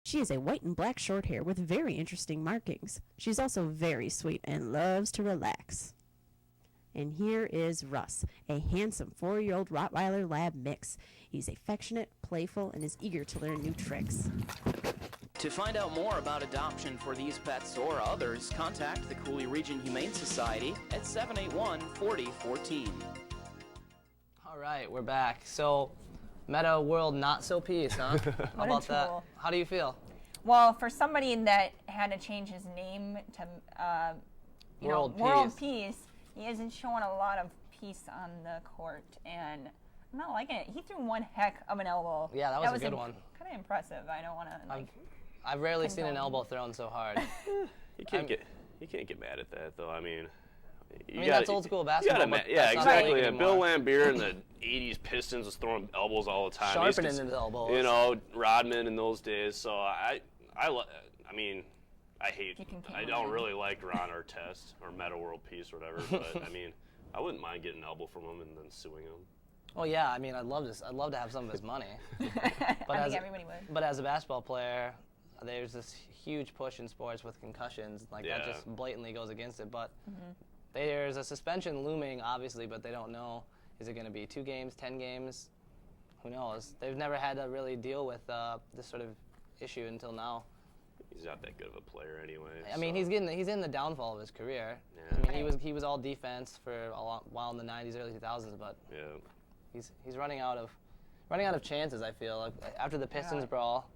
She is a white and black short hair with very interesting markings. She's also very sweet and loves to relax. And here is Russ, a handsome 4-year-old Rottweiler Lab mix. He's affectionate, playful, and is eager to learn new tricks. To find out more about adoption for these pets or others, contact the Cooley Region Humane Society at 781-4014. All right, we're back. So, Metta World Not So Peace, huh? How about that? How do you feel? Well, for somebody that had to change his name to, World Peace, he isn't showing a lot of peace on the court, and I'm not liking it. He threw one heck of an elbow. Yeah, that was a good one. Kind of impressive. I don't want to I've rarely seen an elbow thrown so hard. You can't get mad at that though. I mean, that's old school basketball. Yeah, exactly. Yeah, Bill Lambier in the '80s Pistons was throwing elbows all the time. Sharpening his elbows. You know, Rodman in those days. So I don't really like Ron Artest or Metta World Peace or whatever. But I mean, I wouldn't mind getting an elbow from him and then suing him. Oh yeah, I mean, I'd love to have some of his money. But I think everybody would. But as a basketball player, there's this huge push in sports with concussions, that just blatantly goes against it. But there's a suspension looming, obviously, but they don't know, is it going to be 2 games, 10 games? Who knows? They've never had to really deal with this sort of issue until now. He's not that good of a player anyway. I mean, he's in the downfall of his career. Yeah. I mean, he was all defense for a while in the 90s, early 2000s, but he's running out of chances, I feel. Like, after the Pistons brawl,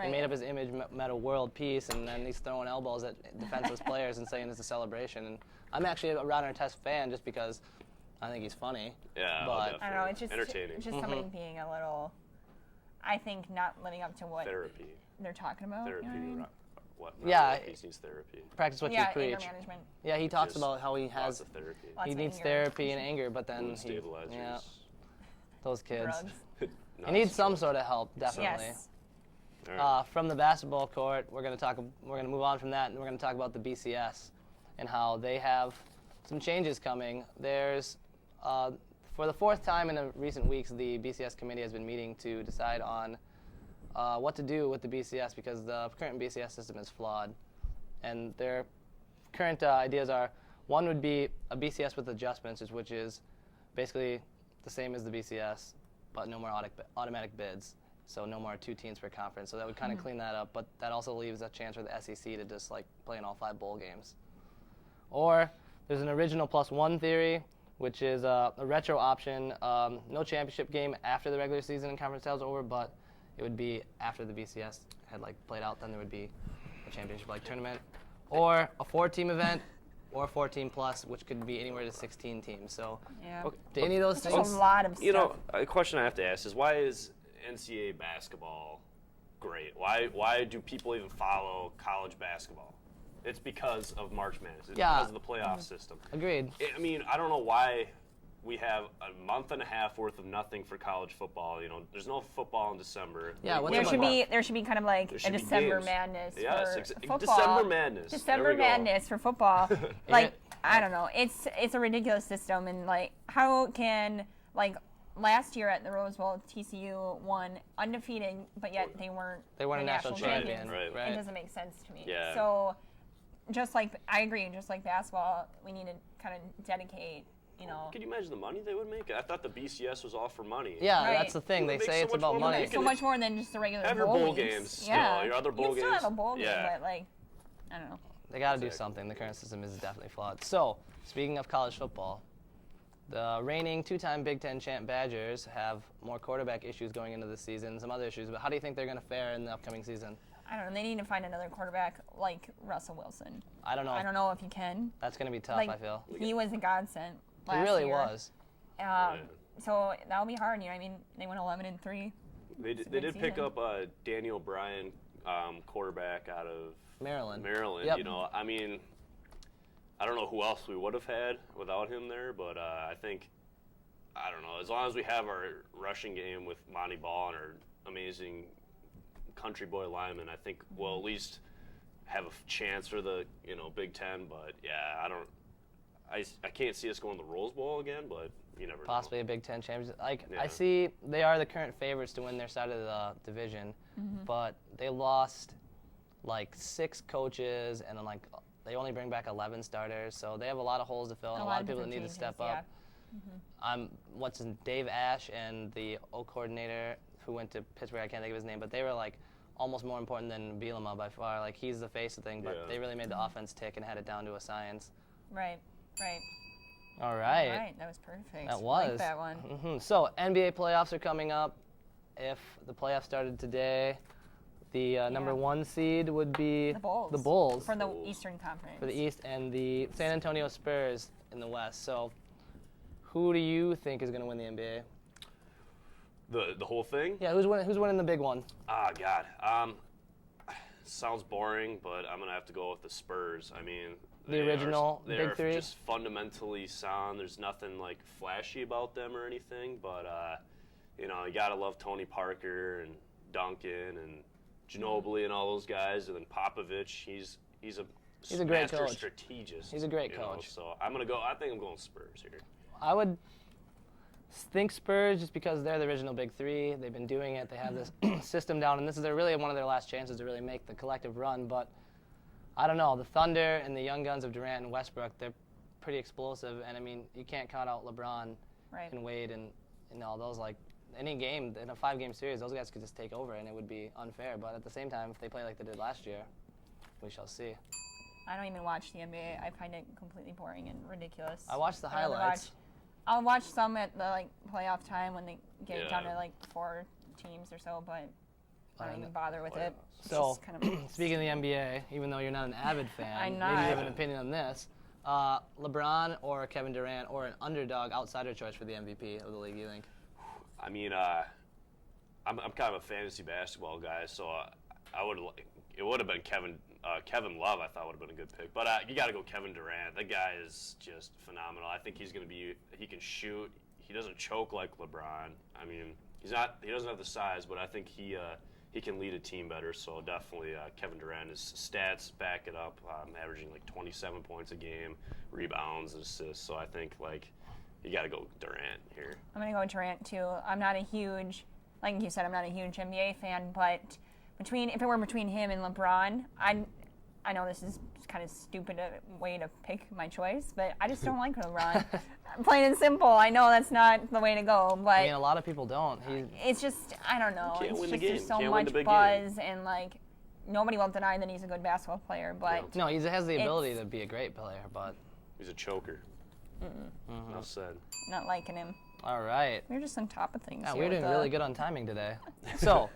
he made up his image, Metta World Peace, and then he's throwing elbows at defenseless players and saying it's a celebration. And I'm actually a Ron Artest fan just because I think he's funny. Yeah, but I don't know, it's just entertaining. Just somebody being a little, I think, not living up to what they're talking about. Therapy. You know what I mean? Yeah. He needs therapy. Practice what you preach. Anger management. Yeah, he talks about how he has therapy. He needs therapy and anger, but then stabilizers. Those kids. Drugs. He needs some sort of help, definitely. Yes. Right. From the basketball court, we're going to move on from that, and we're going to talk about the BCS and how they have some changes coming. There's, for the 4th time in the recent weeks, the BCS committee has been meeting to decide on what to do with the BCS because the current BCS system is flawed. And their current ideas are, one would be a BCS with adjustments, which is basically the same as the BCS, but no more automatic bids. So no more 2 teams per conference. So that would kind of clean that up, but that also leaves a chance for the SEC to just play in all 5 bowl games. Or there's an original +1 theory, which is a retro option. No championship game after the regular season and conference titles over, but it would be after the BCS had played out. Then there would be a championship tournament, or a 4-team event, or 14 plus, which could be anywhere to 16 teams. So, do any of those things? That's a lot of stuff. You know, a question I have to ask is, why is NCAA basketball great? Why do people even follow college basketball? It's because of March Madness. It's because of the playoff system. Agreed. I mean, I don't know why we have a month and a half worth of nothing for college football. You know, there's no football in December. Yeah, there should be kind of a December madness for football. December madness. December madness for football. I don't know. It's a ridiculous system, and how can last year at the Rose Bowl, TCU won undefeated, but yet they weren't a national champion. Right. It doesn't make sense to me. Yeah. So, I agree. Just like basketball, we need to kind of dedicate. Can you imagine the money they would make? I thought the BCS was all for money. Yeah, that's the thing. They say it's about money. So much more than just the regular have bowl your bowl games. Yeah. Your other bowl games. You still have a bowl game, but I don't know. They got to do something. The current system is definitely flawed. So, speaking of college football, the reigning 2-time Big Ten champ Badgers have more quarterback issues going into the season, some other issues. But how do you think they're going to fare in the upcoming season? I don't know. They need to find another quarterback like Russell Wilson. I don't know. I don't know if you can. That's going to be tough, I feel. He was a godsend last year. He really year. was. So that'll be hard. I mean, they went 11-3. They did pick up Daniel Bryan, quarterback out of Maryland. Yep. I mean, I don't know who else we would have had without him there, but I think, I don't know, as long as we have our rushing game with Monty Ball and our amazing country boy lineman, I think we'll at least have a chance for the Big Ten. But yeah, I can't see us going to the Rose Bowl again, but you never know. Possibly a Big Ten championship. I see they are the current favorites to win their side of the division. but they lost like 6 coaches, and then like they only bring back 11 starters, so they have a lot of holes to fill and a lot of people that need to step up. Dave Ash and the O coordinator who went to Pittsburgh, I can't think of his name, but they were like almost more important than Bielema by far. Like, he's the face of the thing, but they really made the offense tick and had it down to a science. Right. All right. All right, that was perfect. That was. I like that one. So, NBA playoffs are coming up. If the playoffs started today, the number 1 seed would be the Bulls. The Bulls. For the Eastern Conference. For the East, and the San Antonio Spurs in the West. So, who do you think is going to win the NBA? The whole thing? Yeah, who's winning the big one? Ah, God. Sounds boring, but I'm going to have to go with the Spurs. I mean, the original Big Three? They're just fundamentally sound. There's nothing, like, flashy about them or anything, but, you know, you got to love Tony Parker and Duncan and Ginobili and all those guys, and then Popovich. He's a great coach. Strategist. He's a great coach. Know, so I think I'm going Spurs here. I would think Spurs just because they're the original Big Three. They've been doing it. They have this system down, and this is really one of their last chances to really make the collective run. But I don't know. The Thunder and the young guns of Durant and Westbrook, they're pretty explosive. And, I mean, you can't count out LeBron and Wade and all those. Like, any game, in a 5-game series, those guys could just take over, and it would be unfair. But at the same time, if they play like they did last year, we shall see. I don't even watch the NBA. I find it completely boring and ridiculous. I watch the highlights. I'll watch some at the playoff time when they get down to 4 teams or so, but I don't even bother with it. So, speaking of the NBA, even though you're not an avid fan, I'm not. maybe you have an opinion on this. LeBron or Kevin Durant or an underdog outsider choice for the MVP of the league, you think? I mean, I'm kind of a fantasy basketball guy, so it would have been Kevin Love. I thought would have been a good pick, but you got to go Kevin Durant. That guy is just phenomenal. I think he's going to be. He can shoot. He doesn't choke like LeBron. I mean, he doesn't have the size, but I think he can lead a team better. So definitely Kevin Durant. His stats back it up. Averaging like 27 points a game, rebounds, assists. So I think you got to go Durant here. I'm going to go Durant too. I'm not a huge, like you said, I'm not a huge NBA fan, but if it were between him and LeBron, I know this is kind of stupid way to pick my choice, but I just don't like LeBron. Plain and simple. I know that's not the way to go, but I mean, a lot of people don't. It's just, I don't know. Can't win the just game. There's so Can't much win the buzz and nobody will deny that he's a good basketball player, but no, he has the ability to be a great player, but he's a choker. Well said. Not liking him. All right. We're just on top of things. Yeah, here we're with doing really good on timing today. So,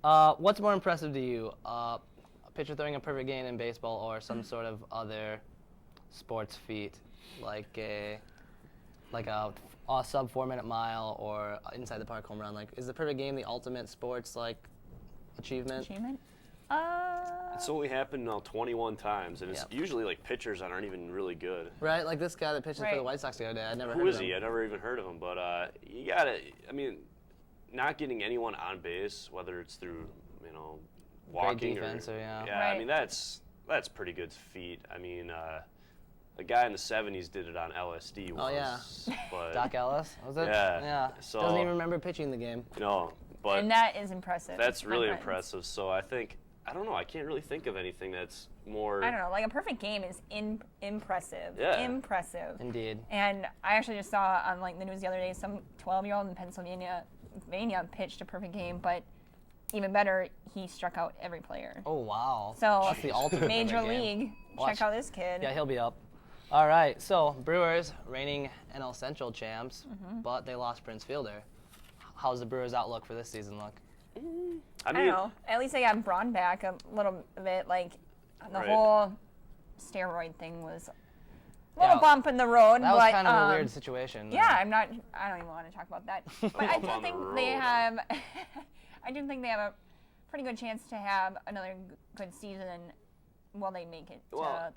what's more impressive to you? A pitcher throwing a perfect game in baseball or some sort of other sports feat, like a sub 4-minute mile or inside the park home run? Like, is the perfect game the ultimate sports achievement? It's only happened now 21 times, and it's usually pitchers that aren't even really good. Right, like this guy that pitches for the White Sox the other day. I never heard of him. Who is he? I never even heard of him. But you gotta. I mean, not getting anyone on base, whether it's through walking great defense or I mean that's pretty good feat. I mean, a guy in the 70s did it on LSD once. Oh yeah, but Doc Ellis was it? Yeah. So doesn't even remember pitching the game. No, but and that is impressive. That's really impressive. So I don't know. I can't really think of anything that's more. I don't know. A perfect game is impressive. Yeah. Impressive. Indeed. And I actually just saw on the news the other day some 12-year-old in Pennsylvania pitched a perfect game, but even better, he struck out every player. Oh wow. So that's the ultimate Major League. Watch. Check out this kid. Yeah, he'll be up. All right. So Brewers reigning NL Central champs, but they lost Prince Fielder. How's the Brewers' outlook for this season look? I don't know. At least they got Braun back a little bit. The whole steroid thing was a little bump in the road. That was kind of a weird situation. Yeah, I don't even want to talk about that. But I do think they have. I do think they have a pretty good chance to have another good season. Will they make it to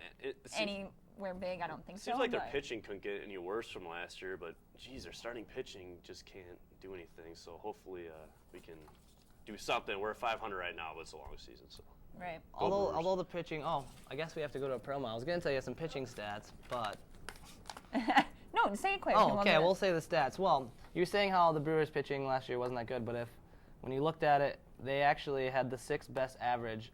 anywhere big? I don't think so. Seems like their pitching couldn't get any worse from last year, but geez, their starting pitching just can't do anything. So hopefully we can do something. We're at 500 right now, but it's a long season, so. Right. Although the pitching, I guess we have to go to a promo. I was going to tell you some pitching stats, but. No, say it quick. Oh, okay, we'll say the stats. Well, you were saying how the Brewers pitching last year wasn't that good, but when you looked at it, they actually had the 6th best average